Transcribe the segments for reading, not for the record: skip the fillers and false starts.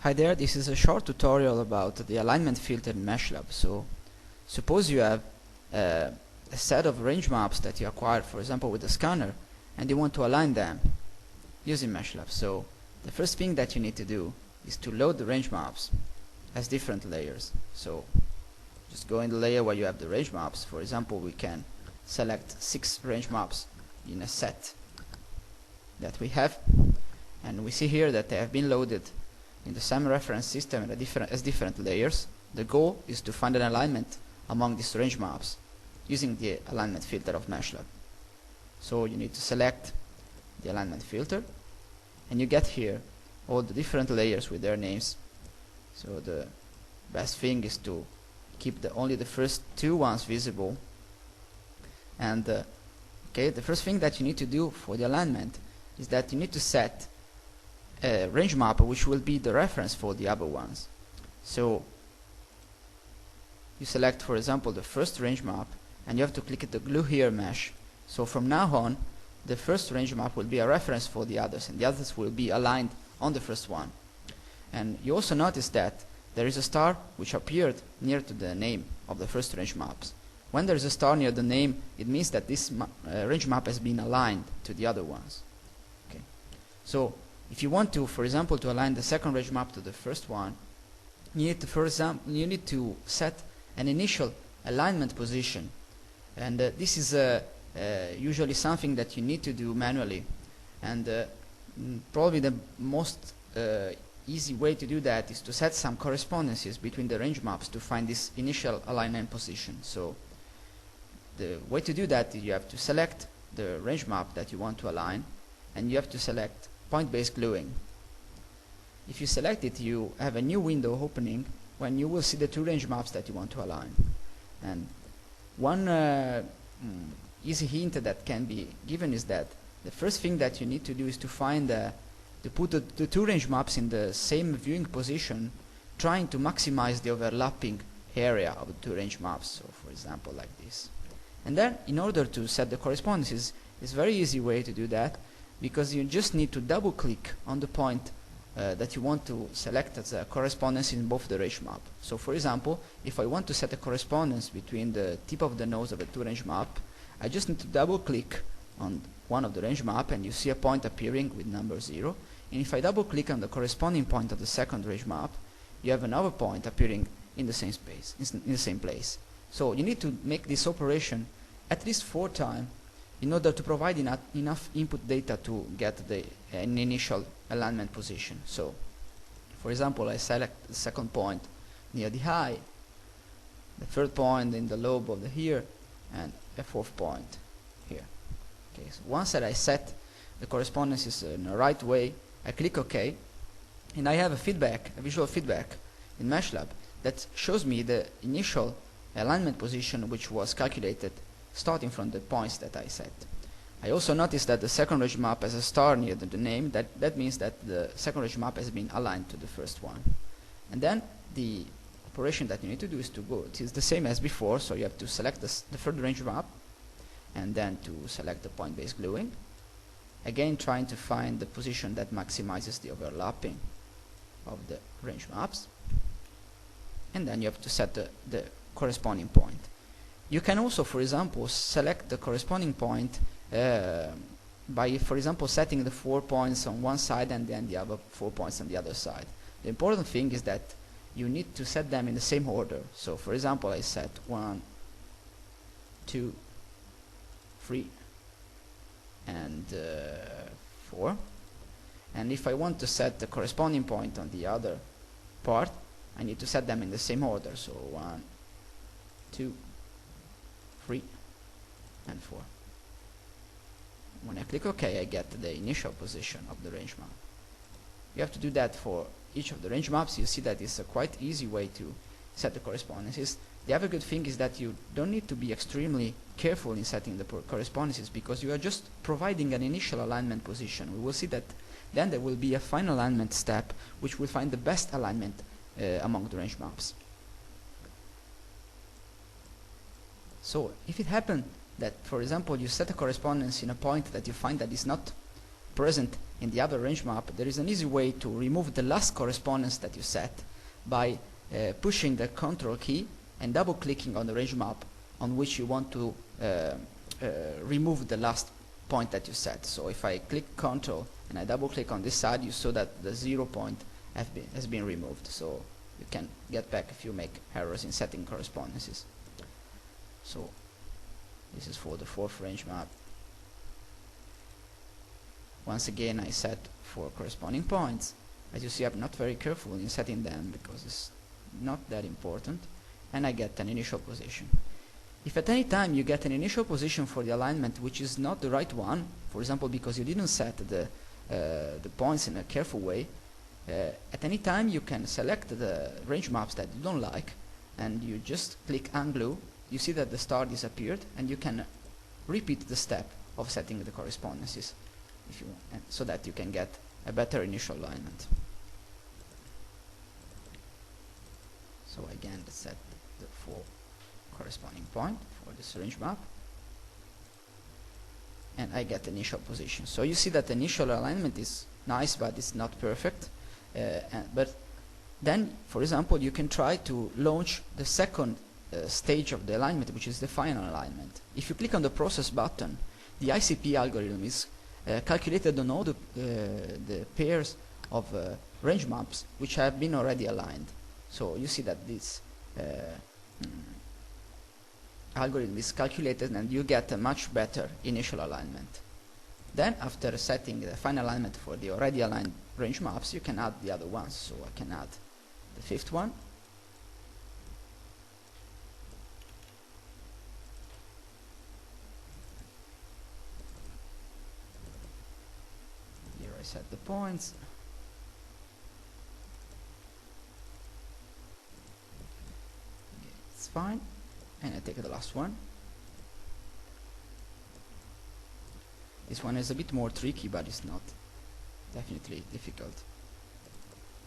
Hi there, this is a short tutorial about the alignment filter in MeshLab. So suppose you have a set of range maps that you acquired, for example, with the scanner, and you want to align them using MeshLab. So the first thing that you need to do is to load the range maps as different layers. So just go in the layer where you have the range maps. For example, we can select 6 range maps in a set that we have, and we see here that they have been loaded in the same reference system as different layers. The goal is to find an alignment among these range maps using the alignment filter of MeshLab. So you need to select the alignment filter, and you get here all the different layers with their names. So the best thing is to keep only the first 2 ones visible. And the first thing that you need to do for the alignment is that you need to set a range map which will be the reference for the other ones. So you select, for example, the first range map, and you have to click the glue here mesh. So from now on, the first range map will be a reference for the others, and the others will be aligned on the first one. And you also notice that there is a star which appeared near to the name of the first range maps. When there is a star near the name, it means that this range map has been aligned to the other ones. Okay. So if you want to, for example, to align the second range map to the first one, you need to, for example, you need to set an initial alignment position, and this is usually something that you need to do manually. And probably the most easy way to do that is to set some correspondences between the range maps to find this initial alignment position. So the way to do that is you have to select the range map that you want to align, and you have to select point-based gluing. If you select it, you have a new window opening when you will see the 2 range maps that you want to align. And one easy hint that can be given is that the first thing that you need to do is to find to put the 2 range maps in the same viewing position, trying to maximize the overlapping area of the 2 range maps. So for example, like this. And then in order to set the correspondences, it's a very easy way to do that, because you just need to double click on the point that you want to select as a correspondence in both the range map. So for example, if I want to set a correspondence between the tip of the nose of a 2 range map, I just need to double click on one of the range map, and you see a point appearing with number 0. And if I double click on the corresponding point of the second range map, you have another point appearing in the same space, in the same place. So you need to make this operation at least 4 times in order to provide enough input data to get an initial alignment position. So for example, I select the second point near the eye, the third point in the lobe of the ear, and a 4th point here. Okay, so once that I set the correspondences in the right way, I click OK, and I have a visual feedback in MeshLab that shows me the initial alignment position which was calculated starting from the points that I set. I also noticed that the second range map has a star near the name. That means that the second range map has been aligned to the first one. And then the operation that you need to do is to go, it is the same as before, so you have to select the third range map, and then to select the point-based gluing. Again, trying to find the position that maximizes the overlapping of the range maps. And then you have to set the corresponding point. You can also, for example, select the corresponding point by, for example, setting the 4 points on one side and then the other 4 points on the other side. The important thing is that you need to set them in the same order. So for example, I set 1, 2, 3, and 4. And if I want to set the corresponding point on the other part, I need to set them in the same order. So 1, 2, 3, and 4. When I click OK, I get the initial position of the range map. You have to do that for each of the range maps. You see that it's a quite easy way to set the correspondences. The other good thing is that you don't need to be extremely careful in setting the correspondences, because you are just providing an initial alignment position. We will see that then there will be a final alignment step which will find the best alignment among the range maps. So if it happened that, for example, you set a correspondence in a point that you find that is not present in the other range map, there is an easy way to remove the last correspondence that you set by pushing the Control key and double clicking on the range map on which you want to remove the last point that you set. So if I click Control and I double click on this side, you saw that the 0 point has been removed. So you can get back if you make errors in setting correspondences. So this is for the fourth range map. Once again, I set 4 corresponding points. As you see, I'm not very careful in setting them because it's not that important, and I get an initial position. If at any time you get an initial position for the alignment which is not the right one, for example because you didn't set the points in a careful way, at any time you can select the range maps that you don't like and you just click unglue. You see that the star disappeared, and you can repeat the step of setting the correspondences if you want, so that you can get a better initial alignment. So again, let's set the 4 corresponding point for this range map, and I get initial position. So you see that the initial alignment is nice, but it's not perfect. But then, for example, you can try to launch the second stage of the alignment, which is the final alignment. If you click on the process button, the ICP algorithm is calculated on all the pairs of range maps which have been already aligned. So you see that this algorithm is calculated and you get a much better initial alignment. Then after setting the final alignment for the already aligned range maps, you can add the other ones. So I can add the 5th one. Here I set the points. Okay, it's fine. And I take the last one. This one is a bit more tricky, but it's not definitely difficult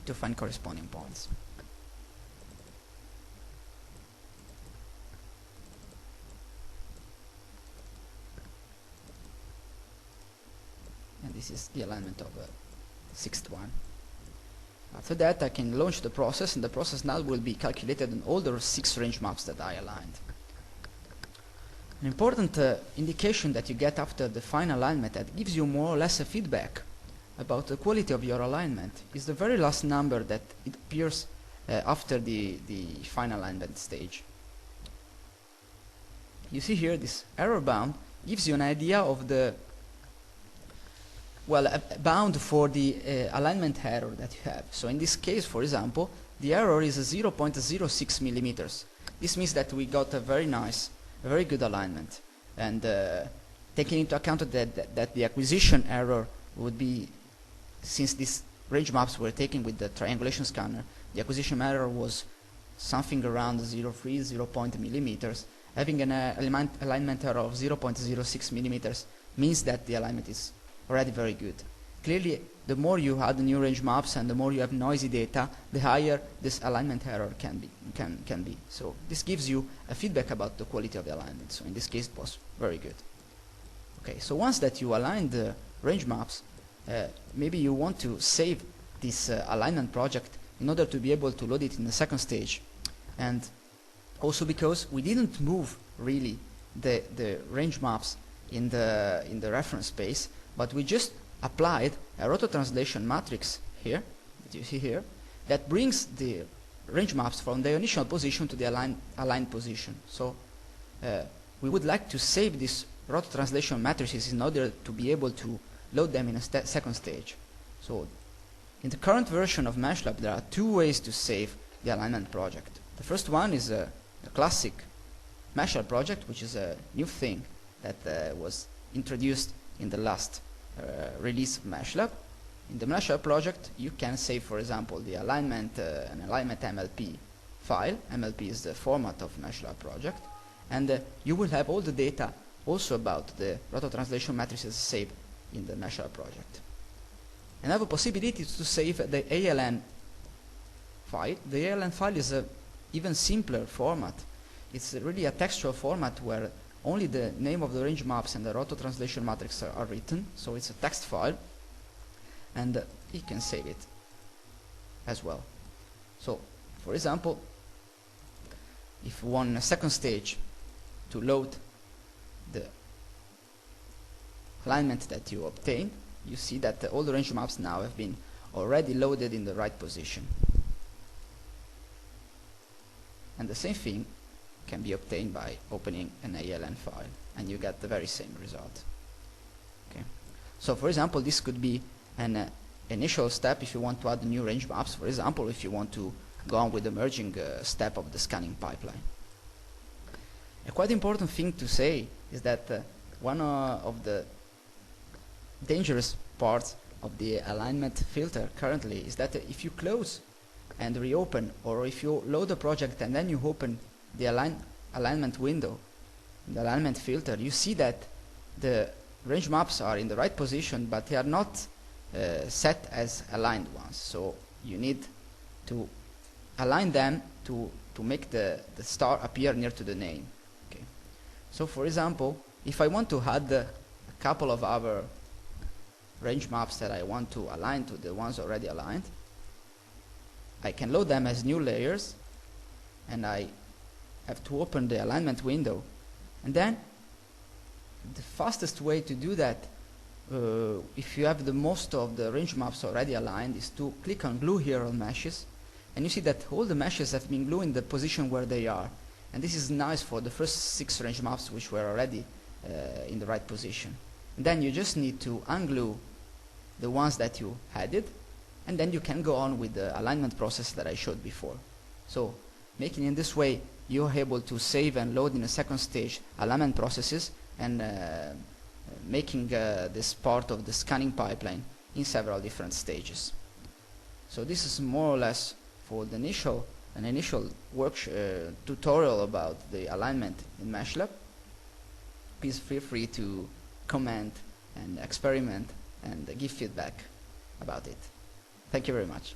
to find corresponding points. And this is the alignment of the 6th one. After that, I can launch the process, and the process now will be calculated on all the 6 range maps that I aligned. An important indication that you get after the final alignment that gives you more or less a feedback about the quality of your alignment is the very last number that it appears after the final alignment stage. You see here this error bound gives you an idea of the bound for the alignment error that you have. So in this case, for example, the error is 0.06 millimeters. This means that we got a very nice, a very good alignment. And taking into account that the acquisition error would be, since these range maps were taken with the triangulation scanner, the acquisition error was something around 0.3, 0 millimeters. Having an alignment error of 0.06 millimeters means that the alignment is already very good. Clearly, the more you add new range maps and the more you have noisy data, the higher this alignment error can be. So this gives you a feedback about the quality of the alignment. So in this case, it was very good. Okay, so once that you align the range maps, maybe you want to save this alignment project in order to be able to load it in the second stage. And also because we didn't move really the range maps in the reference space, but we just applied a roto-translation matrix here, that you see here, that brings the range maps from their initial position to the aligned position. So we would like to save these roto-translation matrices in order to be able to load them in a second stage. So in the current version of MeshLab, there are 2 ways to save the alignment project. The first one is a classic MeshLab project, which is a new thing that was introduced in the last release of MeshLab. In the MeshLab project, you can save, for example, the alignment, an alignment MLP file. MLP is the format of MeshLab project, and you will have all the data also about the roto-translation matrices saved in the MeshLab project. Another possibility is to save the ALN file. The ALN file is a even simpler format. It's really a textual format where only the name of the range maps and the roto-translation matrix are written, so it's a text file. and you can save it as well. So for example, if we want a second stage to load the alignment that you obtained, you see that all the range maps now have been already loaded in the right position. And the same thing can be obtained by opening an ALN file, and you get the very same result. Okay. So for example, this could be an initial step if you want to add new range maps, for example, if you want to go on with the merging step of the scanning pipeline. A quite important thing to say is that one of the dangerous parts of the alignment filter currently is that if you close and reopen, or if you load a project and then you open the alignment window, the alignment filter, you see that the range maps are in the right position, but they are not set as aligned ones. So you need to align them to make the star appear near to the name. Okay. So for example, if I want to add a couple of other range maps that I want to align to the ones already aligned, I can load them as new layers, and I have to open the alignment window. And then the fastest way to do that, if you have the most of the range maps already aligned, is to click on glue here on meshes, and you see that all the meshes have been glued in the position where they are. And this is nice for the first 6 range maps which were already in the right position. And then you just need to unglue the ones that you added, and then you can go on with the alignment process that I showed before. So making in this way, you're able to save and load in a second stage alignment processes, and making this part of the scanning pipeline in several different stages. So this is more or less for the initial tutorial about the alignment in MeshLab. Please feel free to comment and experiment and give feedback about it. Thank you very much.